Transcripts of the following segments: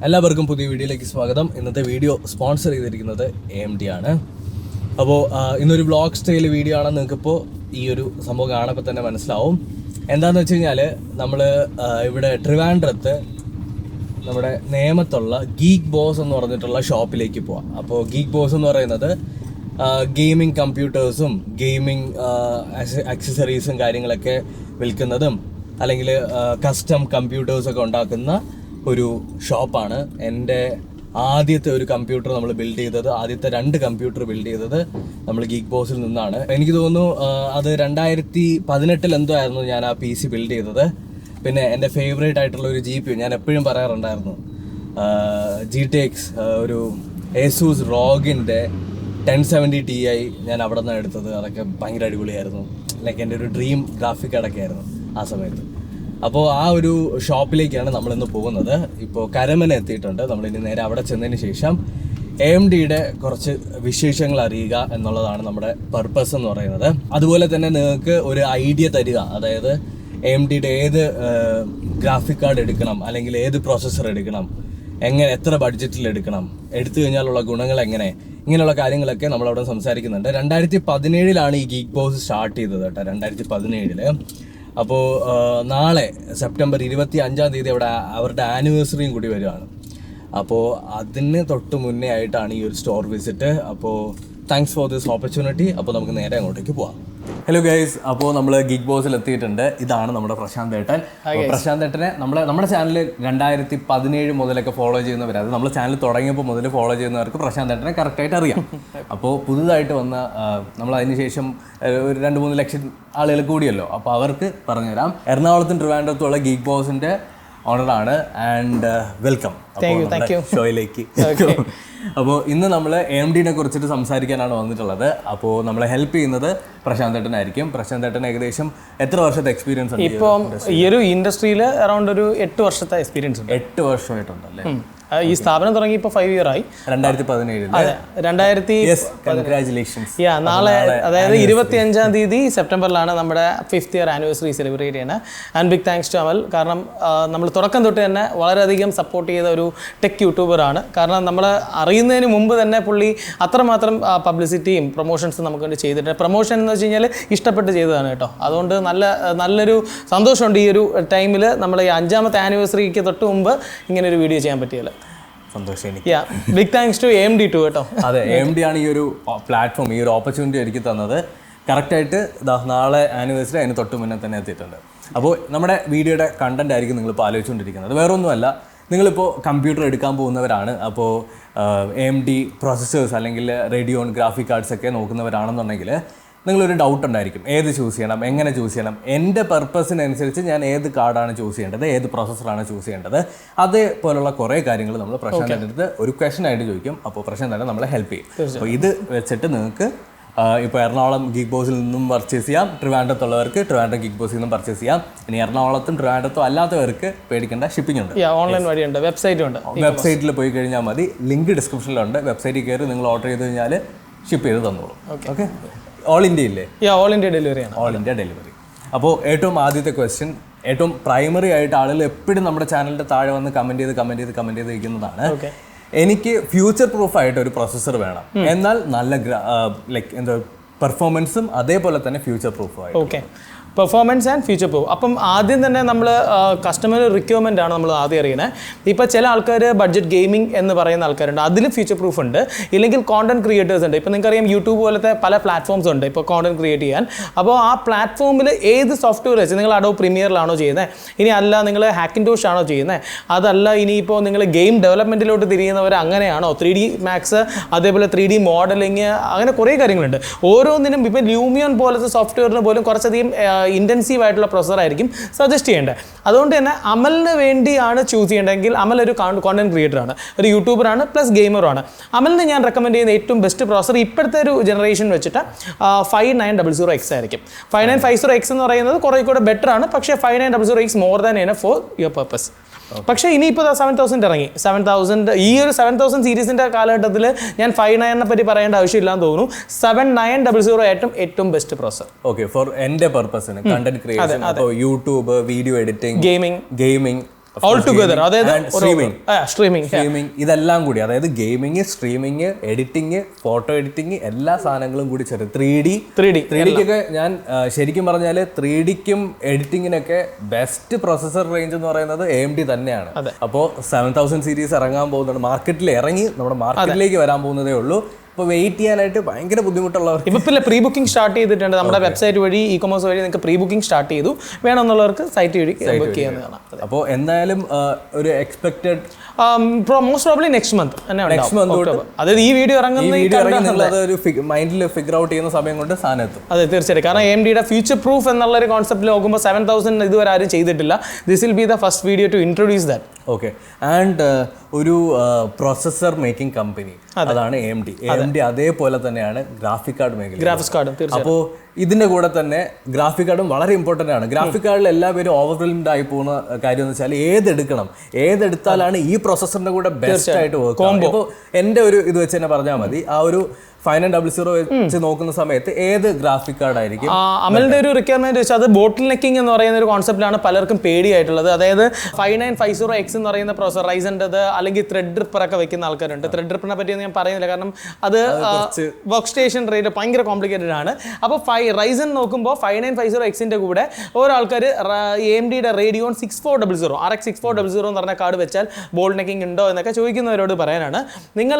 എല്ലാവർക്കും പുതിയ വീഡിയോയിലേക്ക് സ്വാഗതം. ഇന്നത്തെ വീഡിയോ സ്പോൺസർ ചെയ്തിരിക്കുന്നത് AMD ആണ്. അപ്പോൾ ഇന്നൊരു വ്ളോഗ് സ്റ്റൈൽ വീഡിയോ ആണെന്ന് നിങ്ങൾക്കിപ്പോൾ ഈ ഒരു സംഭവം കാണുമ്പോൾ തന്നെ മനസ്സിലാവും. എന്താണെന്ന് വെച്ച് കഴിഞ്ഞാൽ നമ്മൾ ഇവിടെ ട്രിവാൻഡ്രത്ത് നമ്മുടെ നേമത്തുള്ള ഗീക്ക്ബോസ് എന്ന് പറഞ്ഞിട്ടുള്ള ഷോപ്പിലേക്ക് പോവാം. അപ്പോൾ ഗീക്ക്ബോസ് എന്ന് പറയുന്നത് ഗെയിമിംഗ് കമ്പ്യൂട്ടേഴ്സും ഗെയിമിംഗ് ആക്സസറീസും കാര്യങ്ങളൊക്കെ വിൽക്കുന്നതും അല്ലെങ്കിൽ കസ്റ്റം കമ്പ്യൂട്ടേഴ്സൊക്കെ ഉണ്ടാക്കുന്ന ഒരു ഷോപ്പാണ്. എൻ്റെ ആദ്യത്തെ ഒരു കമ്പ്യൂട്ടർ നമ്മൾ ബിൽഡ് ചെയ്തത്, ആദ്യത്തെ 2 കമ്പ്യൂട്ടർ ബിൽഡ് ചെയ്തത് നമ്മൾ ഗീക്ക്ബോസിൽ നിന്നാണ്. എനിക്ക് തോന്നുന്നു അത് 2018 എന്തോ ആയിരുന്നു ഞാൻ ആ PC ബിൽഡ് ചെയ്തത്. പിന്നെ എൻ്റെ ഫേവറേറ്റ് ആയിട്ടുള്ള ഒരു GPU ഞാൻ എപ്പോഴും പറയാറുണ്ടായിരുന്നു, GTX ഒരു Asus ROGിൻ്റെ 1070 Ti ഞാൻ അവിടെ നിന്നാണ് എടുത്തത്. അതൊക്കെ ഭയങ്കര അടിപൊളിയായിരുന്നു. ലൈക്ക് എൻ്റെ ഒരു ഡ്രീം ഗ്രാഫിക് കാർഡൊക്കെ ആയിരുന്നു ആ സമയത്ത്. അപ്പോൾ ആ ഒരു ഷോപ്പിലേക്കാണ് നമ്മളിന്ന് പോകുന്നത്. ഇപ്പോൾ കരമന എത്തിയിട്ടുണ്ട്. നമ്മളിനി നേരെ അവിടെ ചെന്നതിന് ശേഷം AMDയുടെ കുറച്ച് വിശേഷങ്ങൾ അറിയുക എന്നുള്ളതാണ് നമ്മുടെ പർപ്പസ് എന്ന് പറയുന്നത്. അതുപോലെ തന്നെ നിങ്ങൾക്ക് ഒരു ഐഡിയ തരിക, അതായത് AMDയുടെ ഏത് ഗ്രാഫിക് കാർഡ് എടുക്കണം, അല്ലെങ്കിൽ ഏത് പ്രോസസ്സർ എടുക്കണം, എങ്ങനെ എത്ര ബഡ്ജറ്റിൽ എടുക്കണം, എടുത്തു കഴിഞ്ഞാലുള്ള ഗുണങ്ങൾ എങ്ങനെ, ഇങ്ങനെയുള്ള കാര്യങ്ങളൊക്കെ നമ്മളവിടെ സംസാരിക്കുന്നുണ്ട്. 2017 ഈ ഗീക്ക്ബോസ് സ്റ്റാർട്ട് ചെയ്തത് കേട്ടോ, 2017. അപ്പോൾ നാളെ സെപ്റ്റംബർ 25 അവിടെ അവരുടെ ആനിവേഴ്സറിയും കൂടി വരുവാണ്. അപ്പോൾ അതിന് തൊട്ട് മുന്നേ ആയിട്ടാണ് ഈ ഒരു സ്റ്റോർ വിസിറ്റ്. അപ്പോൾ താങ്ക്സ് ഫോർ ദിസ് ഓപ്പർച്യൂണിറ്റി. അപ്പോൾ നമുക്ക് നേരെ അങ്ങോട്ടേക്ക് പോവാം. ഹലോ ഗൈസ്, അപ്പോൾ നമ്മൾ ഗീക്ക്ബോസിൽ എത്തിയിട്ടുണ്ട്. ഇതാണ് നമ്മുടെ പ്രശാന്ത് ഏട്ടൻ. പ്രശാന്ത് ഏട്ടനെ നമ്മുടെ ചാനൽ 2017 മുതലൊക്കെ ഫോളോ ചെയ്യുന്നവർ, അത് നമ്മൾ ചാനൽ തുടങ്ങിയപ്പോൾ മുതൽ ഫോളോ ചെയ്യുന്നവർക്ക് പ്രശാന്ത് ഏട്ടനെ കറക്റ്റായിട്ട് അറിയാം. അപ്പോൾ പുതുതായിട്ട് വന്ന നമ്മൾ അതിനുശേഷം ഒരു 2-3 ലക്ഷം ആളുകൾ കൂടിയല്ലോ. അപ്പോൾ അവർക്ക് പറഞ്ഞുതരാം. എറണാകുളത്തും ട്രിവാൻഡ്രത്തുള്ള ഗീക്ക്ബോസിൻ്റെ ഓണറാണ്. ആൻഡ് വെൽക്കം ഷോയിലേക്ക്. അപ്പോൾ ഇന്ന് നമ്മൾ AMDനെ കുറിച്ചിട്ട് സംസാരിക്കാനാണ് വന്നിട്ടുള്ളത്. അപ്പോൾ നമ്മളെ ഹെൽപ്പ് ചെയ്യുന്നത് പ്രശാന്ത് ഏട്ടനായിരിക്കും. പ്രശാന്ത് ഏട്ടൻ ഏകദേശം എത്ര വർഷത്തെ എക്സ്പീരിയൻസ് ഉണ്ട്? ഇപ്പം ഈ ഒരു ഇൻഡസ്ട്രിയിൽ അറൗണ്ട് ഒരു 8 വർഷത്തെ എക്സ്പീരിയൻസ് ഉണ്ട്. 8 വർഷമായിട്ടുണ്ടല്ലേ? ഈ സ്ഥാപനം തുടങ്ങി ഇപ്പോൾ 5 ഇയർ ആയി. 2017. നാളെ അതായത് 25-ാം തീയതി സെപ്റ്റംബറിലാണ് നമ്മുടെ 5th ഇയർ ആനിവേഴ്സറി സെലിബ്രേറ്റ് ചെയ്യുന്നത്. ആൻഡ് ബിഗ് താങ്ക്സ് ടു അമൽ. കാരണം നമ്മൾ തുടക്കം തൊട്ട് തന്നെ വളരെയധികം സപ്പോർട്ട് ചെയ്ത ഒരു ടെക് യൂട്യൂബറാണ്. കാരണം നമ്മൾ അറിയുന്നതിന് മുമ്പ് തന്നെ പുള്ളി അത്രമാത്രം പബ്ലിസിറ്റിയും പ്രൊമോഷൻസും നമുക്ക് വേണ്ടി ചെയ്തിട്ടുണ്ട്. പ്രൊമോഷൻ എന്ന് വെച്ച് കഴിഞ്ഞാൽ ഇഷ്ടപ്പെട്ട് ചെയ്തതാണ് കേട്ടോ. അതുകൊണ്ട് നല്ലൊരു സന്തോഷമുണ്ട് ഈ ഒരു ടൈമിൽ നമ്മൾ ഈ 5ാമത്തെ ആനിവേഴ്സറിക്ക് തൊട്ട് മുമ്പ് ഇങ്ങനെ ഒരു വീഡിയോ ചെയ്യാൻ പറ്റിയല്ലോ. സന്തോഷം. Big thanks to AMD too കേട്ടോ. അതെ, AMD ആണ് ഈ ഒരു പ്ലാറ്റ്ഫോം, ഈ ഒരു ഓപ്പർച്യൂണിറ്റി എനിക്ക് തന്നത്. കറക്റ്റായിട്ട് നാളെ ആനിവേഴ്സറി അതിന് തൊട്ട് മുന്നേ തന്നെ എത്തിയിട്ടുണ്ട്. അപ്പോൾ നമ്മുടെ വീഡിയോയുടെ കണ്ടന്റ് ആയിരിക്കും നിങ്ങളിപ്പോൾ ആലോചിച്ചുകൊണ്ടിരിക്കുന്നത്. വേറൊന്നുമല്ല, നിങ്ങളിപ്പോൾ കമ്പ്യൂട്ടർ എടുക്കാൻ പോകുന്നവരാണ്. അപ്പോൾ AMD പ്രോസസ്സേഴ്സ് അല്ലെങ്കിൽ റേഡിയോൺ ഗ്രാഫിക് കാർഡ്സ് ഒക്കെ നോക്കുന്നവരാണെന്നുണ്ടെങ്കിൽ നിങ്ങളൊരു ഡൗട്ട് ഉണ്ടായിരിക്കും, ഏത് ചൂസ് ചെയ്യണം, എങ്ങനെ ചൂസ് ചെയ്യണം, എൻ്റെ പർപ്പസിനനുസരിച്ച് ഞാൻ ഏത് കാർഡാണ് ചൂസ് ചെയ്യേണ്ടത്, ഏത് പ്രോസസ്സറാണ് ചൂസ് ചെയ്യേണ്ടത്, അതേപോലുള്ള കുറേ കാര്യങ്ങൾ നമ്മൾ പ്രശാന്തിൻ്റെ അടുത്ത് ഒരു ക്വസ്റ്റൻ ആയിട്ട് ചോദിക്കും. അപ്പോൾ പ്രശാന്ത് തന്നെ നമ്മളെ ഹെൽപ്പ് ചെയ്യും. അപ്പോൾ ഇത് വെച്ചിട്ട് നിങ്ങൾക്ക് ഇപ്പോൾ എറണാകുളം ഗീക്ക്ബോസിൽ നിന്നും പർച്ചേസ് ചെയ്യാം. ട്രിവാൻഡ്രത്തുള്ളവർക്ക് ട്രിവാൻഡ്രം ഗീക്ക്ബോസിൽ നിന്നും പർച്ചേസ് ചെയ്യാം. ഇനി എറണാകുളത്തും ട്രിവാൻഡ്രത്തും അല്ലാത്തവർക്ക് പേടിക്കേണ്ട, ഷിപ്പിംഗ് ഉണ്ട്, ഓൺലൈൻ വഴിയുണ്ട്, വെബ്സൈറ്റും ഉണ്ട്. വെബ്സൈറ്റിൽ പോയി കഴിഞ്ഞാൽ മതി, ലിങ്ക് ഡിസ്ക്രിപ്ഷനിലുണ്ട്. വെബ്സൈറ്റിൽ കയറി നിങ്ങൾ ഓർഡർ ചെയ്ത് കഴിഞ്ഞാൽ ഷിപ്പ് ചെയ്ത് തന്നോളൂ. ഓക്കെ, ഓൾ ഇന്ത്യ ഇല്ലേ? ഓൾ ഇന്ത്യ ഡെലിവറിയാണ്. All India delivery. അപ്പോൾ ഏറ്റവും ആദ്യത്തെ ക്വസ്റ്റ്യൻ, ഏറ്റവും പ്രൈമറി ആയിട്ട് ആളുകൾ എപ്പോഴും നമ്മുടെ ചാനലിൻ്റെ താഴെ വന്ന് കമൻറ്റ് ചെയ്ത് ഇരിക്കുന്നതാണ്, എനിക്ക് ഫ്യൂച്ചർ പ്രൂഫായിട്ട് ഒരു പ്രൊസസ്സർ വേണം, എന്നാൽ നല്ല ലൈക്ക് എന്താ പെർഫോമൻസും അതേപോലെ തന്നെ ഫ്യൂച്ചർ പ്രൂഫുമായിട്ട്. Okay, performance and future proof. അപ്പം ആദ്യം തന്നെ നമ്മൾ കസ്റ്റമർ റിക്വയർമെൻ്റ് ആണ് നമ്മൾ ആദ്യം അറിയുന്നത്. ഇപ്പോൾ ചില ആൾക്കാർ ബഡ്ജറ്റ് ഗെയിമിംഗ് എന്ന് പറയുന്ന ആൾക്കാരുണ്ട്, അതിൽ ഫ്യൂച്ചർ പ്രൂഫ് ഉണ്ട്. ഇല്ലെങ്കിൽ കോണ്ടന്റ് ക്രിയേറ്റേഴ്സ് ഉണ്ട്. ഇപ്പോൾ നിങ്ങൾക്കറിയാം യൂട്യൂബ് പോലത്തെ പല പ്ലാറ്റ്ഫോംസ് ഉണ്ട് ഇപ്പോൾ കോണ്ടന്റ് ക്രിയേറ്റ് ചെയ്യാൻ. അപ്പോൾ ആ പ്ലാറ്റ്ഫോമിൽ ഏത് സോഫ്റ്റ്വെയർ വെച്ച് നിങ്ങൾ അഡോബ് പ്രീമിയറിലാണോ ചെയ്യുന്നത്, ഇനി അല്ല നിങ്ങൾ ഹാക്കിൻടോഷ് ആണോ ചെയ്യുന്നത്, അതല്ല ഇനിയിപ്പോൾ നിങ്ങൾ ഗെയിം ഡെവലപ്മെൻറ്റിലോട്ട് തിരിയുന്നവർ അങ്ങനെയാണോ, 3D Max, അതേപോലെ 3D മോഡലിങ്, അങ്ങനെ കുറേ കാര്യങ്ങളുണ്ട്. ഓരോന്നിനും ഇപ്പോൾ ലൂമിയോൺ പോലത്തെ സോഫ്റ്റ്വെയറിന് പോലും കുറച്ചധികം ഇൻറ്റൻസീവ് ആയിട്ടുള്ള പ്രൊസസ്സർ ആയിരിക്കും സജസ്റ്റ് ചെയ്യേണ്ടത്. അതുകൊണ്ട് തന്നെ അമലിന് വേണ്ടിയാണ് ചൂസ് ചെയ്യേണ്ടതെങ്കിൽ അമൽ ഒരു കോണ്ടന്റ് ക്രിയേറ്ററാണ്, ഒരു യൂട്യൂബറാണ്, പ്ലസ് ഗെയിമറാണ്. അമലിന് ഞാൻ റെക്കമെൻഡ് ചെയ്യുന്ന ഏറ്റവും ബെസ്റ്റ് പ്രോസസ്സർ ഇപ്പോഴത്തെ ഒരു ജനറേഷൻ വെച്ചിട്ട് 5900X ആയിരിക്കും. 5950X എന്ന് പറയുന്നത് കുറേ കൂടെ ബെറ്റർ ആണ്. പക്ഷേ 5900X more than enough for your purpose. പക്ഷേ ഇനിയിപ്പോൾ 7000 ഇറങ്ങി. 7000 ഈ ഒരു 7000 സീരീസിൻ്റെ കാലഘട്ടത്തിൽ ഞാൻ 59 പറ്റി പറയേണ്ട ആവശ്യമില്ലാന്ന് തോന്നുന്നു. 7900 ഏറ്റവും ബെസ്റ്റ് പ്രോസസർ. ഓക്കെ, ഫോർ എൻ്റെ പർപ്പസിന് content creation, YouTube, video editing, gaming all together, അതായത് സ്ട്രീമിംഗ് ഇതെല്ലാം കൂടി, അതായത് gaming, streaming, editing, photo editing, എല്ലാ സാധനങ്ങളും കൂടി ചേർത്ത് 3Dക്കൊക്കെ ഞാൻ ശരിക്കും പറഞ്ഞാൽ 3Dക്കും എഡിറ്റിങ്ങിനൊക്കെ ബെസ്റ്റ് പ്രോസസർ റേഞ്ച് എന്ന് പറയുന്നത് AMD തന്നെയാണ്. അപ്പോൾ 7000 സീരീസ് ഇറങ്ങാൻ പോകുന്നുണ്ട്, മാർക്കറ്റിൽ ഇറങ്ങി നമ്മുടെ മാർക്കറ്റിലേക്ക് വരാൻ പോകുന്നതേ ഉള്ളൂ. ഇപ്പോൾ വെയിറ്റ് ചെയ്യാനായിട്ട് ഭയങ്കര ബുദ്ധിമുട്ടുള്ളവർ ഇപ്പോൾ പ്രീ ബുക്കിംഗ് സ്റ്റാർട്ട് ചെയ്തിട്ടുണ്ട്. നമ്മുടെ വെബ്സൈറ്റ് വഴി ഇ-കൊമേഴ്സ് വഴി നിങ്ങൾക്ക് പ്രീ ബുക്കിംഗ് സ്റ്റാർട്ട് ചെയ്തു, വേണമെന്നുള്ളവർക്ക് സൈറ്റ് വഴി ബുക്ക് ചെയ്യാവുന്നതാണ്. അപ്പോൾ എന്തായാലും ഒരു expected most probably next month അതായത് ഈ വീഡിയോ ഇറങ്ങുന്ന മൈൻഡിൽ ഫിഗർ ഔട്ട് ചെയ്യുന്ന സമയം കൊണ്ട് സാധനം എത്തും. അതെ, തീർച്ചയായിട്ടും. കാരണം AMDയുടെ ഫ്യൂച്ചർ പ്രൂഫ് എന്നുള്ള ഒരു കോൺസെപ്റ്റിൽ നോക്കുമ്പോൾ 7000 ഇതുവരെ ആരും ചെയ്തിട്ടില്ല. This will be the first video to introduce that. Okay. And ഒരു പ്രോസസർ മേക്കിംഗ് കമ്പനി അതാണ് AMD. അതേപോലെ തന്നെയാണ് ഗ്രാഫിക് കാർഡ് മേഖല. ഗ്രാഫിക്സ് കാർഡും അപ്പോൾ ഇതിന്റെ കൂടെ തന്നെ ഗ്രാഫിക് കാർഡും വളരെ ഇമ്പോർട്ടൻ്റ് ആണ്. ഗ്രാഫിക് കാർഡിൽ എല്ലാവരും ഓവർവെൽംഡ് ആയി പോകുന്ന കാര്യം എന്ന് വെച്ചാൽ ഏതെടുത്താലാണ് ഈ പ്രോസസറിന്റെ കൂടെ ബെസ്റ്റ് ആയിട്ട് വർക്ക്. അപ്പോൾ എൻ്റെ ഒരു ഇത് വെച്ച് തന്നെ പറഞ്ഞാൽ മതി, ആ ഒരു 5900 വെച്ച് നോക്കുന്ന സമയത്ത് ഏത് ഗ്രാഫിക് കാർഡ് ആയിരിക്കും? അമലിന്റെ ഒരു റിക്വയർമെന്റ് വെച്ചാൽ അത് ബോട്ടിൽ നെക്കിംഗ് എന്ന് പറയുന്ന ഒരു കോൺസെപ്റ്റിലാണ് പലർക്കും പേടിയായിട്ടുള്ളത്. അതായത് 5950X എന്ന് പറയുന്ന പ്രോസസർ റൈസൻ്റെത്, അല്ലെങ്കിൽ ത്രെഡ് ഡ്രിപ്പർ ഒക്കെ വെക്കുന്ന ആൾക്കാരുണ്ട്. ത്രെഡ് ഡ്രിപ്പറിനെ പറ്റി ഞാൻ പറയുന്നില്ല, കാരണം അത് വർക്ക് സ്റ്റേഷൻ റേറ്റ് ഭയങ്കര കോംപ്ലിക്കേറ്റഡ് ആണ്. അപ്പോൾ റൈസൻ നോക്കുമ്പോൾ 5950Xന്റെ കൂടെ ഒരാൾക്കാർ AMDയുടെ റേഡിയോൺ 6400 RX 6400 എന്ന് പറഞ്ഞ കാർഡ് വെച്ചാൽ ബോൾ നെക്കിംഗ് ഉണ്ടോ എന്നൊക്കെ ചോദിക്കുന്നവരോട് പറയാനാണ്. നിങ്ങൾ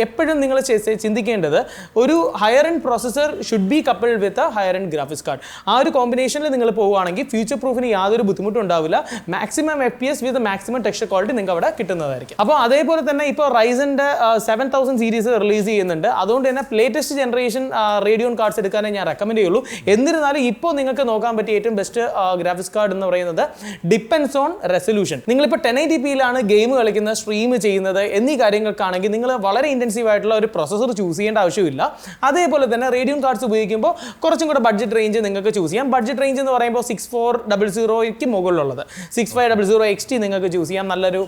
എപ്പോഴും നിങ്ങൾ ചിന്തിക്കേണ്ടത് ഒരു higher end processor should be coupled with higher end graphics card. ആ ഒരു കോമ്പിനേഷനിൽ നിങ്ങൾ പോവുകയാണെങ്കിൽ ഫ്യൂച്ചർ പ്രൂഫിന് യാതൊരു ബുദ്ധിമുട്ടും ഉണ്ടാവില്ല. മാക്സിമം FPS വിത്ത് മാക്സിമം ടെക്സ്ചർ ക്വാളിറ്റി നിങ്ങൾക്ക് അവിടെ കിട്ടുന്നതായിരിക്കും. അപ്പോൾ അതേപോലെ തന്നെ ഇപ്പോൾ റൈസന്റെ 7000 സീരീസ് റിലീസ് ചെയ്യുന്നുണ്ട്. അതുകൊണ്ട് തന്നെ ലേറ്റസ്റ്റ് ജനറേഷൻ റേഡിയോൺ കാർഡ്സ് എടുക്കാനേ ഞാൻ റെക്കമെൻഡ് ചെയ്യുള്ളൂ. എന്നിരുന്നാലും ഇപ്പോൾ നിങ്ങൾക്ക് നോക്കാൻ പറ്റിയ ഏറ്റവും ബെസ്റ്റ് ഗ്രാഫിക്സ് കാർഡ് എന്ന് പറയുന്നത് ഡിപ്പെൻഡ്സ് ഓൺ റെസൊല്യൂഷൻ. നിങ്ങളിപ്പോൾ 1080pയിലാണ് ഗെയിം കളിക്കുന്നത്, സ്ട്രീം ചെയ്യുന്നത് എന്നീ കാര്യങ്ങൾക്കാണെങ്കിൽ നിങ്ങൾ വളരെ ഇൻറ്റൻസീവ് ആയിട്ടുള്ള ഒരു പ്രോസസർ ചൂസ് ചെയ്യേണ്ട ആവശ്യമില്ല. അതേപോലെ തന്നെ റേഡിയോൺ കാർഡ്സ് ഉപയോഗിക്കുമ്പോൾ കുറച്ചും കൂടെ ബഡ്ജറ്റ് റേഞ്ച് നിങ്ങൾക്ക് ചൂസ് ചെയ്യാം. ബഡ്ജറ്റ് റേഞ്ച് എന്ന് പറയുമ്പോൾ 6400ക്ക് മുകളിലുള്ളത് 6500XT നിങ്ങൾക്ക് ചൂസ് ചെയ്യാം. നല്ലൊരു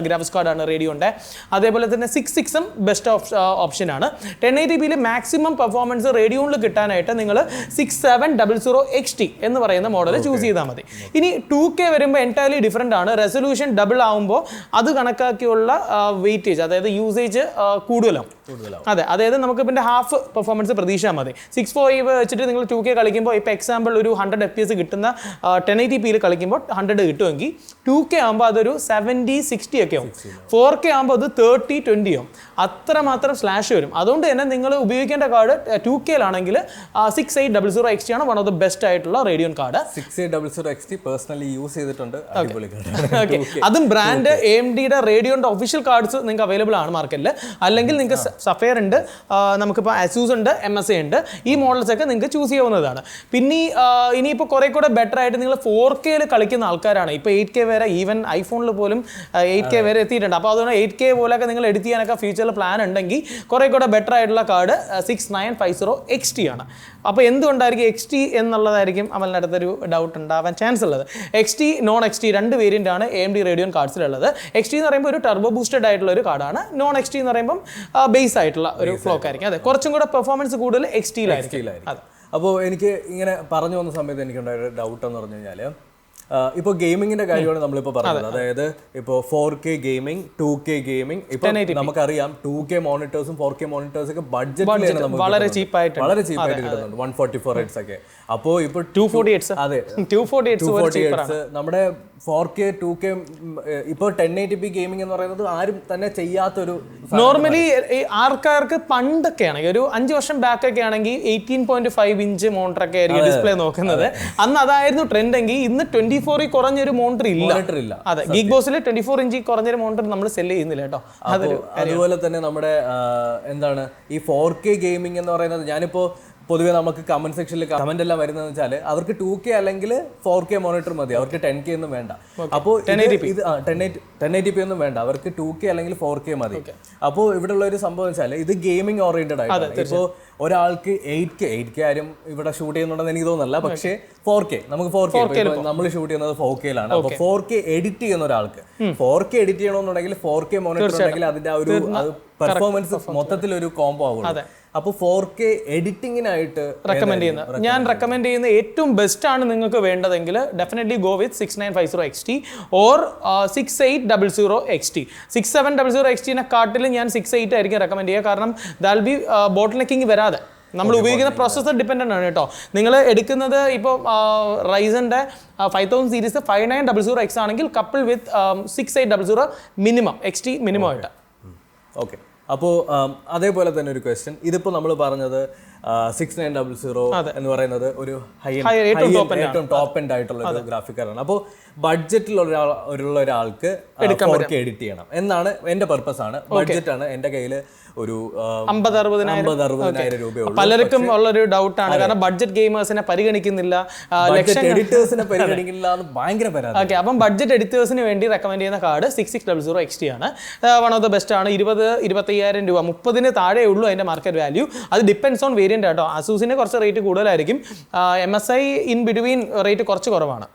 ഗ്രാഫിക്സ് കാർഡാണ് റേഡിയോൻ്റെ. അതേപോലെ തന്നെ 66ഉം ബെസ്റ്റ് ഓപ്ഷനാണ്. 1080pയിൽ മാക്സിമം പെർഫോമൻസ് റേഡിയോണിൽ കിട്ടാനായിട്ട് നിങ്ങൾ 6700XT എന്ന് പറയുന്ന മോഡൽ ചൂസ് ചെയ്താൽ മതി. ഇനി 2K വരുമ്പോൾ എൻറ്റയർലി ഡിഫറെൻ്റ് ആണ്. റെസൊല്യൂഷൻ ഡബിൾ ആകുമ്പോൾ അത് കണക്കാക്കിയുള്ള വെയിറ്റേജ്, അതായത് യൂസേജ് കൂടുതലാവും. അതെ, അതായത് നമുക്ക് പിന്നെ ഹാഫ് പെർഫോമൻസ് പ്രതീക്ഷിച്ചാൽ മതി. 640 വെച്ചിട്ട് നിങ്ങൾ 2K കളിക്കുമ്പോൾ ഇപ്പോൾ എക്സാമ്പിൾ ഒരു 100 FPS കിട്ടുന്ന 1080pയിൽ കളിക്കുമ്പോൾ 100 കിട്ടുമെങ്കിൽ 2K ആകുമ്പോൾ അതൊരു 70-60 ഒക്കെ ആവും. 4K ആകുമ്പോൾ അത് 30-20 ആവും. അത്രമാത്രം സ്ലാഷ് വരും. അതുകൊണ്ട് തന്നെ നിങ്ങൾ ഉപയോഗിക്കേണ്ട കാർഡ് 2Kയിലാണെങ്കിൽ 6800XT ആണ് വൺ ഓഫ് ദ ബെസ്റ്റ് ആയിട്ടുള്ള Radeon card. 6800XT personally use ചെയ്തിട്ടുണ്ട്. അതും ബ്രാൻഡ് AMDയുടെ റേഡിയോന്റെ ഒഫീഷ്യൽ കാർഡ്സ് നിങ്ങൾക്ക് അവൈലബിൾ ആണ് മാർക്കറ്റിൽ. അല്ലെങ്കിൽ നിങ്ങൾക്ക് സഫയർ ഉണ്ട്, നമുക്കിപ്പോൾ അസൂസ് ഉണ്ട്, MSA ഉണ്ട്. ഈ മോഡൽസ് ഒക്കെ നിങ്ങൾക്ക് ചൂസ് ചെയ്യാവുന്നതാണ്. പിന്നെ ഇനിയിപ്പോൾ കുറേ കൂടെ ബെറ്റർ ആയിട്ട് നിങ്ങൾ 4Kയിൽ കളിക്കുന്ന ആൾക്കാരാണ്. ഇപ്പോൾ 8K വരെ, ഈവൻ ഐഫോണിൽ പോലും 8K വരെ എത്തിയിട്ടുണ്ട്. അപ്പോൾ അതുകൊണ്ട് 8K പോലെയൊക്കെ നിങ്ങൾ എഡിറ്റ് ചെയ്യാനൊക്കെ ഫ്യൂച്ചറിൽ പ്ലാൻ ഉണ്ടെങ്കിൽ കുറേ കൂടെ ബെറ്റർ ആയിട്ടുള്ള കാർഡ് 6950XT ആണ്. അപ്പോൾ എന്തുകൊണ്ടായിരിക്കും XT എന്നുള്ളതായിരിക്കും അമലിൻ്റെ അടുത്തൊരു ഡൗട്ട് ഉണ്ടാവാൻ ചാൻസ് ഉള്ളത്. XT നോൺ XT രണ്ട് വേരിയൻ്റ് ആണ് AMD റേഡിയോൺ കാർഡ്സിലുള്ളത്. XT എന്ന് പറയുമ്പോൾ ഒരു ടർബോ ബൂസ്റ്റഡ് ആയിട്ടുള്ള ഒരു കാർഡാണ്. നോൺ XT എന്ന് പറയുമ്പോൾ ബേസ് ആയിട്ടുള്ള ഒരു ഫ്ലോക്ക് ആയിരിക്കും. അതെ, കുറച്ചും കൂടെ പെർഫോമൻസ് കൂടുതൽ XT-യിലായിരിക്കും. അതെ. അപ്പോൾ എനിക്ക് ഇങ്ങനെ പറഞ്ഞു വന്ന സമയത്ത് എനിക്കുണ്ടായ ഒരു ഡൗട്ട് എന്ന് പറഞ്ഞു കഴിഞ്ഞാൽ, ഇപ്പോൾ ഗെയിമിങ്ങിന്റെ കാര്യമാണ് നമ്മളിപ്പോൾ പറഞ്ഞത്. അതായത് ഇപ്പോൾ 4K ഗെയിമിംഗ്, 2K ഗെയിമിംഗ്. ഇപ്പോൾ നമുക്കറിയാം 2K മോണിറ്റേഴ്സും 4K മോണിറ്റേഴ്സും ഒക്കെ ബഡ്ജറ്റിൽ വളരെ ചീപ്പായിട്ട് കിട്ടുന്നുണ്ട്. 144Hz ഒക്കെ. അപ്പോൾ ഇപ്പോൾ 240Hz, അതെ 240Hz നമ്മുടെ 4K 2K ഇപ്പോൾ 1080p ഗെയിമിംഗ് എന്ന് പറയുന്നത് ആരും തന്നെ ചെയ്യാത്തൊരു. നോർമലി ആൾക്കാർക്ക് പണ്ടൊക്കെ ആണെങ്കിൽ ഒരു 5 വർഷം ബാക്ക് ഒക്കെ ആണെങ്കിൽ 18.5 ഇഞ്ച് മോണിറ്റർ ഒക്കെ ആയിരിക്കും ഡിസ്പ്ലേ നോക്കുന്നത്. അന്ന് അതായിരുന്നു ട്രെൻഡ് എങ്കിൽ ഇന്ന് 24 കുറഞ്ഞൊരു മോണിറ്റർ ഇല്ല. അതെ, Geekboz 24 ഇഞ്ച് കുറഞ്ഞൊരു മോണിറ്റർ നമ്മൾ സെല് ചെയ്യുന്നില്ല കേട്ടോ. അതുപോലെ തന്നെ നമ്മുടെ എന്താണ് ഈ 4K ഗെയിമിംഗ് എന്ന് പറയുന്നത്, ഞാനിപ്പോൾ പൊതുവേ നമുക്ക് കമന്റ് സെക്ഷനിൽ കമന്റ് എല്ലാം വരുന്നതെന്ന് വെച്ചാൽ അവർക്ക് 2K അല്ലെങ്കിൽ 4K മോണിറ്റർ മതി, അവർക്ക് 10K ഒന്നും വേണ്ട. അപ്പോൾ 1080p ഒന്നും വേണ്ട, അവർക്ക് 2K അല്ലെങ്കിൽ 4K മതി. അപ്പോൾ ഇവിടെ ഉള്ള ഒരു സംഭവം വെച്ചാൽ ഇത് ഗെയിമിംഗ് ഓറിയന്റഡ് ആയിട്ടാണ്. ഇപ്പോൾ ഒരാൾക്ക് 8K ആരും ഇവിടെ ഷൂട്ട് ചെയ്യുന്നുണ്ടെന്ന് എനിക്ക് തോന്നുന്നില്ല. പക്ഷേ 4K നമുക്ക് 4K നമ്മൾ ഷൂട്ട് ചെയ്യുന്നത് 4Kയിലാണ്. അപ്പോൾ 4K എഡിറ്റ് ചെയ്യുന്ന ഒരാൾക്ക് 4K എഡിറ്റ് ചെയ്യണമെന്നുണ്ടെങ്കിൽ 4K മോണിറ്റർ ഉണ്ടെങ്കിൽ അതിന്റെ ഒരു പെർഫോമൻസ് മൊത്തത്തിൽ ഒരു കോംബോ ആവുള്ളൂ. അപ്പോൾ 4K എഡിറ്റിങ്ങിനായിട്ട് റെക്കമെൻഡ് ചെയ്യുന്നത് ഞാൻ റെക്കമെൻഡ് ചെയ്യുന്ന ഏറ്റവും ബെസ്റ്റ് ആണ് നിങ്ങൾക്ക് വേണ്ടതെങ്കിൽ definitely go with 6950 XT or 6800 XT 6700 XT കാട്ടിൽ ഞാൻ 68 ആയിരിക്കും റെക്കമെൻഡ് ചെയ്യുക. കാരണം ദാൽ ബി ബോട്ടിൽ നെക്കിങ് വരാതെ നമ്മൾ ഉപയോഗിക്കുന്ന പ്രോസസ്സർ ഡിപ്പെൻഡൻ്റ് ആണ് കേട്ടോ. നിങ്ങൾ എടുക്കുന്നത് ഇപ്പോൾ റൈസൻ്റെ 5000 സീരീസ് 5900X ആണെങ്കിൽ കപ്പിൾ വിത്ത് 6800 മിനിമം XT മിനിമം ആയിട്ട്. ഓക്കെ, അപ്പോൾ അതേപോലെ തന്നെ ഒരു ക്വസ്റ്റ്യൻ, ഇതിപ്പോൾ നമ്മൾ പറഞ്ഞത് 6900 എന്ന് പറയുന്നത് ഒരു ഏറ്റവും ടോപ്പ് എൻഡ് ആയിട്ടുള്ള ഒരു ഗ്രാഫിക് കാർഡാണ്. അപ്പോൾ ബഡ്ജറ്റിലുള്ള ഒരാൾക്ക് 4K എഡിറ്റ് ചെയ്യണം എന്നാണ് എൻ്റെ പർപ്പസ് ആണ്. ബഡ്ജറ്റ് ആണ് എൻ്റെ കയ്യിൽ ഒരു 50-60,000 രൂപയുള്ളൂ. പലർക്കും ഉള്ളൊരു ഡൗട്ടാണ്, കാരണം ബഡ്ജറ്റ് ഗെയിമേഴ്സിനെ പരിഗണിക്കുന്നില്ല, എഡിറ്റേഴ്സിനെ പരിഗണിക്കില്ല എന്ന് ഭയങ്കര പരാതി. ഓക്കെ, അപ്പം ബഡ്ജറ്റ് എഡിറ്റേഴ്സിന് വേണ്ടി റെക്കമെൻഡ് ചെയ്യുന്ന കാർഡ് 6600 XT ആണ്. വൺ ഓഫ് ദ ബെസ്റ്റ് ആണ്. 20-25,000 രൂപ, 30 താഴെ ഉള്ളൂ അതിന്റെ മാർക്കറ്റ് വാല്യൂ. അത് ഡിപ്പെൻഡ്സ് ഓൺ വേരിയന്റ് കേട്ടോ. അസൂസിന് കുറച്ച് റേറ്റ് കൂടുതലായിരിക്കും, MSI ഇൻ ബിറ്റ്വീൻ റേറ്റ് കുറച്ച് കുറവാണ്.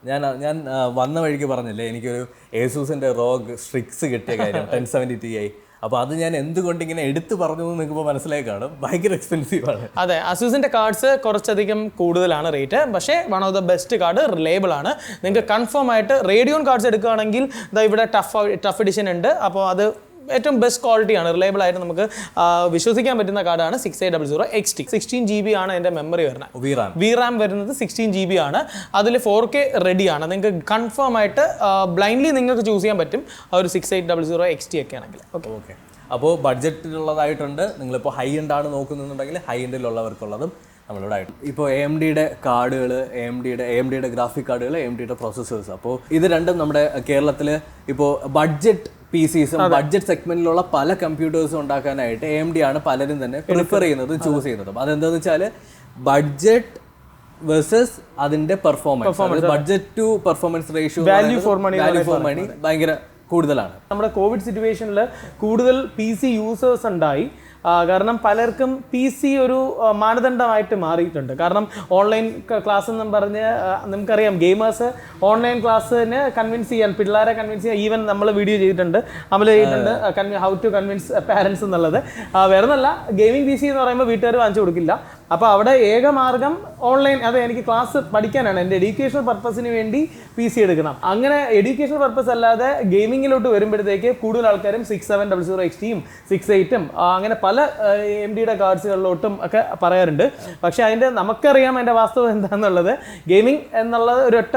ഞാൻ വന്ന വഴിക്ക് പറഞ്ഞില്ലേ എനിക്കൊരു ഏസൂസിന്റെ റോഗ് സ്ട്രിക്സ് കിട്ടിയ കാര്യം 1070 Ti. അപ്പോൾ അത് ഞാൻ എന്തുകൊണ്ട് ഇങ്ങനെ എടുത്ത് പറഞ്ഞു നിങ്ങൾക്ക് മനസ്സിലായി കാണും, ഭയങ്കര എക്സ്പെൻസീവ് ആണ്. അതെ, അസൂസിന്റെ കാർഡ്സ് കുറച്ചധികം കൂടുതലാണ് റേറ്റ്, പക്ഷേ one of the best card reliable ആണ്. നിങ്ങൾക്ക് കൺഫേം ആയിട്ട് റേഡിയോൺ കാർഡ്സ് എടുക്കുകയാണെങ്കിൽ ഇവിടെ ടഫ് എഡിഷൻ ഉണ്ട്. അപ്പോൾ അത് ഏറ്റവും ബെസ്റ്റ് ക്വാളിറ്റിയാണ്, റിലയബിൾ ആയിട്ട് നമുക്ക് വിശ്വസിക്കാൻ പറ്റുന്ന കാർഡാണ് 6800 XT. 16 GB ആണ് എൻ്റെ മെമ്മറി വരുന്നത്. VRAM വരുന്നത് 16 GB ആണ്. അതിൽ 4K റെഡിയാണ്. നിങ്ങൾക്ക് കൺഫേം ആയിട്ട് ബ്ലൈൻഡ്ലി നിങ്ങൾക്ക് ചൂസ് ചെയ്യാൻ പറ്റും ആ ഒരു 6800 XT ഒക്കെ ആണെങ്കിൽ. ഓക്കെ, അപ്പോൾ ബഡ്ജറ്റിലുള്ളതായിട്ടുണ്ട്. നിങ്ങളിപ്പോൾ ഹൈ എൻഡ് ആണ് നോക്കുന്നുണ്ടെങ്കിൽ ഹൈ എൻഡിലുള്ളവർക്കുള്ളതും നമ്മളിവിടെ ആയിട്ട്. ഇപ്പോൾ AMDയുടെ കാർഡുകൾ, AMDയുടെ ഗ്രാഫിക് കാർഡുകൾ, AMDയുടെ പ്രോസസ്സേഴ്സ്, അപ്പോൾ ഇത് രണ്ടും നമ്മുടെ കേരളത്തിൽ ഇപ്പോൾ ബഡ്ജറ്റ് PCസും ബഡ്ജറ്റ് സെഗ്മെന്റിലുള്ള പല കമ്പ്യൂട്ടേഴ്സും ഉണ്ടാക്കാനായിട്ട് AMD ആണ് പലരും തന്നെ പ്രിഫർ ചെയ്യുന്നതും ചൂസ് ചെയ്യുന്നതും. അതെന്താണെന്ന് വെച്ചാൽ ബഡ്ജറ്റ് വേഴ്സസ് അതിന്റെ performance, budget to performance ratio, value for money ഭയങ്കര കൂടുതലാണ്. നമ്മുടെ കോവിഡ് സിറ്റുവേഷനിൽ കൂടുതൽ PC യൂസേഴ്സ് ഉണ്ടായി. കാരണം പലർക്കും PC ഒരു മാനദണ്ഡമായിട്ട് മാറിയിട്ടുണ്ട്. കാരണം ഓൺലൈൻ ക്ലാസ് എന്നും പറഞ്ഞ് നമുക്കറിയാം, ഗെയിമേഴ്സ് ഓൺലൈൻ ക്ലാസ്സിന് കൺവിൻസ് ചെയ്യാൻ, പിള്ളേരെ കൺവിൻസ് ചെയ്യാൻ ഈവൻ നമ്മൾ വീഡിയോ ചെയ്തിട്ടുണ്ട്, അമൽ ചെയ്തിട്ടുണ്ട്, ഹൗ ടു കൺവിൻസ് പാരൻസ് എന്നുള്ളത്. വേറെ ഒന്നല്ല, ഗെയിമിംഗ് PC എന്ന് പറയുമ്പോൾ വീട്ടുകാർ വാങ്ങിച്ചു കൊടുക്കില്ല. അപ്പോൾ അവിടെ ഏക മാർഗം ഓൺലൈൻ, അത് എനിക്ക് ക്ലാസ് പഠിക്കാനാണ്, എൻ്റെ എഡ്യൂക്കേഷണൽ പർപ്പസിന് വേണ്ടി PC എടുക്കണം. അങ്ങനെ എഡ്യൂക്കേഷണൽ പർപ്പസ് അല്ലാതെ ഗെയിമിങ്ങിലോട്ട് വരുമ്പോഴത്തേക്ക് കൂടുതൽ ആൾക്കാരും 6700 XTയും 68ഉം അങ്ങനെ പല AMDയുടെ കാർഡ്സുകളിലോട്ടും ഒക്കെ പറയാറുണ്ട്. പക്ഷേ നമുക്കറിയാം അതിൻ്റെ വാസ്തവം എന്താണെന്നുള്ളത്. ഗെയിമിംഗ് എന്നുള്ളത് ഒരൊറ്റ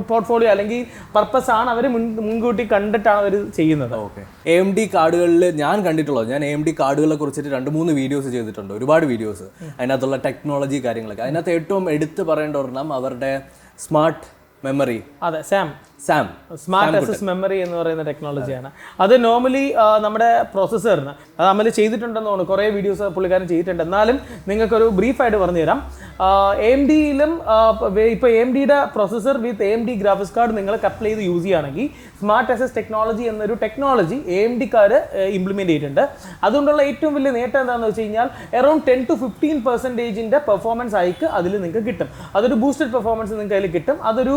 പോർട്ട്ഫോളിയോ അല്ലെങ്കിൽ പർപ്പസ് ആണ്, അവർ മുൻകൂട്ടി കണ്ടിട്ടാണ് അവർ ചെയ്യുന്നത്. ഓക്കെ, AMD കാർഡുകളിൽ ഞാൻ കണ്ടിട്ടുള്ളത്, ഞാൻ AMD കാർഡുകളെ കുറിച്ചിട്ട് 2-3 വീഡിയോസ് ചെയ്തിട്ടുണ്ട്, ഒരുപാട് വീഡിയോസ്. അതിനകത്തുള്ള ടെക്നോളജി കാര്യങ്ങളൊക്കെ, അതിനകത്ത് ഏറ്റവും എടുത്ത് പറയേണ്ട ഒരെണ്ണം അവരുടെ സ്മാർട്ട് മെമ്മറി. അതെ, സാം സ്മാർട്ട് അസസ് മെമ്മറി എന്ന് പറയുന്ന ടെക്നോളജിയാണ്. അത് നോർമലി നമ്മുടെ പ്രോസസ്സറിന് അത് അമൽ ചെയ്തിട്ടുണ്ടെന്ന് തോന്നുന്നു, കുറേ വീഡിയോസ് പുള്ളിക്കാരൻ ചെയ്തിട്ടുണ്ട്. എന്നാലും നിങ്ങൾക്കൊരു ബ്രീഫായിട്ട് പറഞ്ഞു തരാം. AMDയിലും ഇപ്പോൾ AMDയുടെ പ്രോസസ്സർ വിത്ത് AMD ഗ്രാഫിക്സ് കാർഡ് നിങ്ങൾ കപ്പിൾ ചെയ്ത് യൂസ് ചെയ്യുകയാണെങ്കിൽ സ്മാർട്ട് അസസ് ടെക്നോളജി എന്നൊരു ടെക്നോളജി AMDക്കാർ ഇംപ്ലിമെൻറ്റ് ചെയ്തിട്ടുണ്ട്. അതുകൊണ്ടുള്ള ഏറ്റവും വലിയ നേട്ടം എന്താണെന്ന് വെച്ച് കഴിഞ്ഞാൽ അറൌണ്ട് 10-15% പെർഫോമൻസ് ഹൈക്ക് അതിൽ നിങ്ങൾക്ക് കിട്ടും. അതൊരു ബൂസ്റ്റഡ് പെർഫോമൻസ് നിങ്ങൾക്ക് അതിൽ കിട്ടും. അതൊരു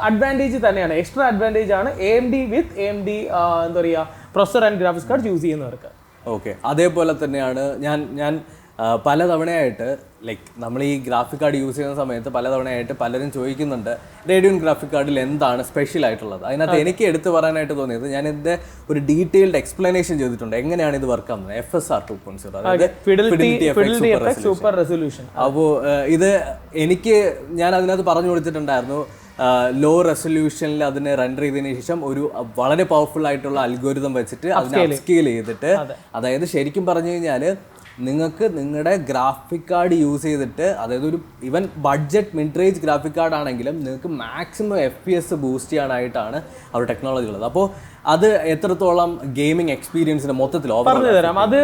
അഡ്വാൻറ്റേജ് തന്നെയാണ്, എക്സ്ട്രാ അഡ്വാൻറ്റേജ് ആണ് AMD വിത്ത് AMD എന്താ പറയുക processor and graphics card use ചെയ്യുന്നവർക്ക്. ഓക്കെ, അതേപോലെ തന്നെയാണ് ഞാൻ പലതവണയായിട്ട് ലൈക്ക് നമ്മൾ ഈ ഗ്രാഫിക് കാർഡ് യൂസ് ചെയ്യുന്ന സമയത്ത് പലതവണയായിട്ട് പലരും ചോദിക്കുന്നുണ്ട് റേഡിയോൺ ഗ്രാഫിക് കാർഡിൽ എന്താണ് സ്പെഷ്യൽ ആയിട്ടുള്ളത്. അതിനകത്ത് എനിക്ക് എടുത്തു പറയാനായിട്ട് തോന്നിയത്, ഞാൻ ഇതിൻ്റെ ഒരു ഡീറ്റെയിൽഡ് എക്സ്പ്ലനേഷൻ ചെയ്തിട്ടുണ്ട് എങ്ങനെയാണ് ഇത് വർക്ക് ആവുന്നത്. FSR 2.0, അതായത് സൂപ്പർ റെസൊല്യൂഷൻ. അപ്പോൾ ഇത് ഞാൻ അതിനകത്ത് പറഞ്ഞു കൊടുത്തിട്ടുണ്ടായിരുന്നു, ലോ റെസൊല്യൂഷനിൽ അതിനെ റെൻഡർ ചെയ്തതിനു ശേഷം ഒരു വളരെ പവർഫുൾ ആയിട്ടുള്ള അൽഗോരിതം വെച്ചിട്ട് അതിനെ അപ്സ്കെയിൽ ചെയ്തിട്ട്, അതായത് ശരിക്കും പറഞ്ഞു കഴിഞ്ഞാൽ നിങ്ങൾക്ക് നിങ്ങളുടെ ഗ്രാഫിക് കാർഡ് യൂസ് ചെയ്തിട്ട്, അതായത് ഒരു even budget mid range graphic card ആണെങ്കിലും നിങ്ങൾക്ക് മാക്സിമം FPS ബൂസ്റ്റ് ചെയ്യാനായിട്ടാണ് ആ ഒരു ടെക്നോളജി ഉള്ളത്. അപ്പോൾ അത് എത്രത്തോളം ഗെയിമിംഗ് എക്സ്പീരിയൻസിന് മൊത്തത്തിൽ പറഞ്ഞു തരാം. അത്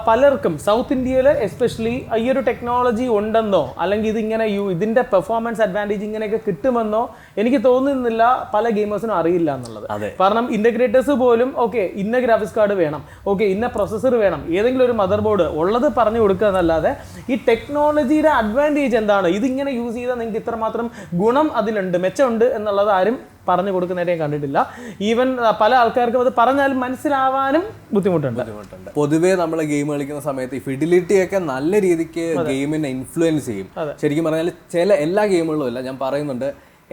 പലർക്കും സൗത്ത് ഇന്ത്യയിൽ എസ്പെഷ്യലി ഈ ഒരു ടെക്നോളജി ഉണ്ടെന്നോ അല്ലെങ്കിൽ ഇതിന്റെ പെർഫോമൻസ് അഡ്വാൻറ്റേജ് ഇങ്ങനെയൊക്കെ കിട്ടുമെന്നോ എനിക്ക് തോന്നുന്നില്ല പല ഗെയിമേഴ്സിനും അറിയില്ല എന്നുള്ളത്. കാരണം ഇന്റഗ്രേറ്റേഴ്സ് പോലും ഓക്കെ ഇന്ന ഗ്രാഫിക്സ് കാർഡ് വേണം, ഓക്കെ ഇന്ന പ്രൊസസ്സർ വേണം, ഏതെങ്കിലും ഒരു മദർ ബോർഡ് ഉള്ളത് പറഞ്ഞു കൊടുക്കുക എന്നല്ലാതെ ഈ ടെക്നോളജിയുടെ അഡ്വാൻറ്റേജ് എന്താണ്, ഇതിങ്ങനെ യൂസ് ചെയ്താൽ നിങ്ങൾക്ക് ഇത്രമാത്രം ഗുണം അതിലുണ്ട്, മെച്ചമുണ്ട് എന്നുള്ളത് ആരും പറഞ്ഞു കൊടുക്കുന്നതായിട്ട് ഞാൻ കണ്ടിട്ടില്ല. ഈവൻ പല ആൾക്കാർക്കും അത് പറഞ്ഞാലും മനസ്സിലാവാനും ബുദ്ധിമുട്ടുണ്ട്. പൊതുവേ നമ്മൾ ഗെയിം കളിക്കുന്ന സമയത്ത് ഈ ഫിഡിലിറ്റി ഒക്കെ നല്ല രീതിക്ക് ഗെയിമിനെ ഇൻഫ്ലുവൻസ് ചെയ്യും. ശരിക്കും പറഞ്ഞാൽ എല്ലാ ഗെയിമുകളും അല്ല, ഞാൻ പറയുന്നുണ്ട്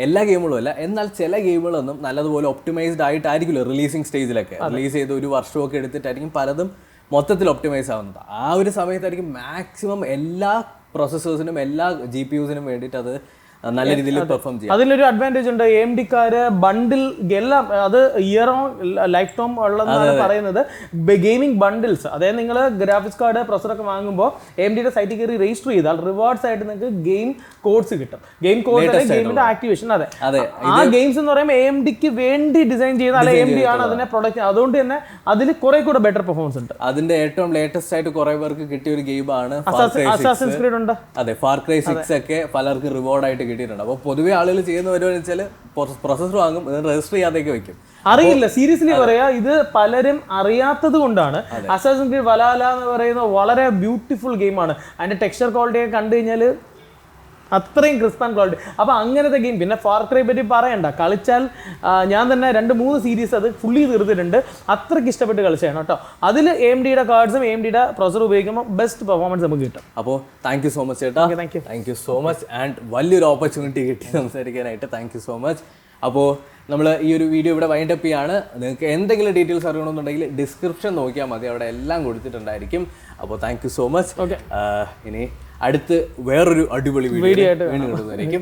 എല്ലാ ഗെയിമുകളും അല്ല, എന്നാൽ ചില ഗെയിമുകളൊന്നും നല്ലതുപോലെ ഒപ്റ്റിമൈസ്ഡ് ആയിട്ടായിരിക്കില്ല റിലീസിങ് സ്റ്റേജിലൊക്കെ. റിലീസ് ചെയ്ത് ഒരു വർഷമൊക്കെ എടുത്തിട്ടായിരിക്കും പലതും മൊത്തത്തിൽ ഒപ്റ്റിമൈസ് ആവുന്നത്. ആ ഒരു സമയത്തായിരിക്കും മാക്സിമം എല്ലാ പ്രോസസ്സേഴ്സിനും എല്ലാ GPUസിനും വേണ്ടിയിട്ട് അത് നല്ല രീതിയിൽ പെർഫോം ചെയ്യും. അതിലൊരു അഡ്വാൻറ്റേജ് ഉണ്ട്. AMDക്കാര് ബണ്ടിൽ എല്ലാം അത് ഇയർ ഓൺ ലൈഫ് ടൈം ഉള്ളതെന്നാണ് പറയുന്നത്. ഗെയിമിംഗ് ബണ്ടിൽസ്, അതായത് നിങ്ങൾ ഗ്രാഫിക്സ് കാർഡ് പ്രൊസറൊക്കെ വാങ്ങുമ്പോൾ AMDയുടെ സൈറ്റിൽ കയറി രജിസ്റ്റർ ചെയ്താൽ റിവാർഡ്സ് ആയിട്ട് നിങ്ങൾക്ക് ഗെയിം കോഡ്സ് കിട്ടും. ഗെയിം കോഡ് ഗെയിമിന്റെ ആക്ടിവേഷൻ. അതെ, ആ ഗെയിംസ് എന്ന് പറയുമ്പോൾ AMDക്ക് വേണ്ടി ഡിസൈൻ ചെയ്യുന്ന അല്ല AMD ആണ് അതിനെ പ്രൊഡക്റ്റ്. അതുകൊണ്ട് തന്നെ അതിൽ കുറെ കൂടെ ബെറ്റർ പെർഫോമൻസ് ഉണ്ട്. അതിന്റെ ഏറ്റവും ലേറ്റസ്റ്റ് ആയിട്ട് കുറെ പേർക്ക് കിട്ടിയ ഒരു ഗെയിമാണ് അസാസിൻസ് ക്രീഡ് ഉണ്ട്. അതെ, ഫാർ ക്രൈ 6 ഒക്കെ പലർക്ക് റിവാർഡ് ആയിട്ട് കിട്ടിയിട്ടുണ്ട്. അപ്പോൾ പൊതുവെ ആളുകൾ ചെയ്യുന്ന പരിപാടി വെച്ചാൽ പ്രൊസസ്സർ വാങ്ങും, രജിസ്റ്റർ ചെയ്യാതെയൊക്കെ വെക്കും. അറിയില്ല, സീരിയസ്ലി പറയാ, ഇത് പലരും അറിയാത്തത് കൊണ്ടാണ്. അസാസിൻസ് ക്രീഡ് വലാല എന്ന് പറയുന്ന വളരെ ബ്യൂട്ടിഫുൾ ഗെയിമാണ്. അതിന്റെ ടെക്സ്ചർ ക്വാളിറ്റി ഒക്കെ കണ്ടു കഴിഞ്ഞാൽ അത്രയും ക്രിസ്പ് ആൻഡ് ക്വാളിറ്റി. അപ്പോൾ അങ്ങനത്തെ ഗെയിം. പിന്നെ ഫാർ ക്രൈ പറ്റി പറയണ്ട, കളിച്ചാൽ ഞാൻ തന്നെ 2-3 സീരീസ് അത് ഫുള്ളി തീർത്തിട്ടുണ്ട്. അത്രയ്ക്ക് ഇഷ്ടപ്പെട്ട് കളിച്ചാണ് കേട്ടോ. അതിൽ AMDയുടെ കാർഡ്സും AMDയുടെ പ്രൊസസർ ഉപയോഗിക്കുമ്പോൾ ബെസ്റ്റ് പെർഫോമൻസ് നമുക്ക് കിട്ടും. അപ്പോൾ താങ്ക് യു സോ മച്ച് ചേട്ടാ. Thank you so much. And വലിയൊരു ഓപ്പർച്യൂണിറ്റി കിട്ടി സംസാരിക്കാനായിട്ട്. Thank you so much. അപ്പോൾ നമ്മൾ ഈ ഒരു വീഡിയോ ഇവിടെ വൈൻഡ് അപ്പ് ചെയ്യാണ്. നിങ്ങൾക്ക് എന്തെങ്കിലും ഡീറ്റെയിൽസ് അറിയണമെന്നുണ്ടെങ്കിൽ ഡിസ്ക്രിപ്ഷൻ നോക്കിയാൽ മതി, അവിടെ എല്ലാം കൊടുത്തിട്ടുണ്ടായിരിക്കും. അപ്പോൾ താങ്ക് യു സോ മച്ച്. ഇനി അടുത്ത് വേറൊരു അടിപൊളി വീഡിയോ ആയിട്ട് വീണ്ടും കൊണ്ടുവന്നായിരിക്കും.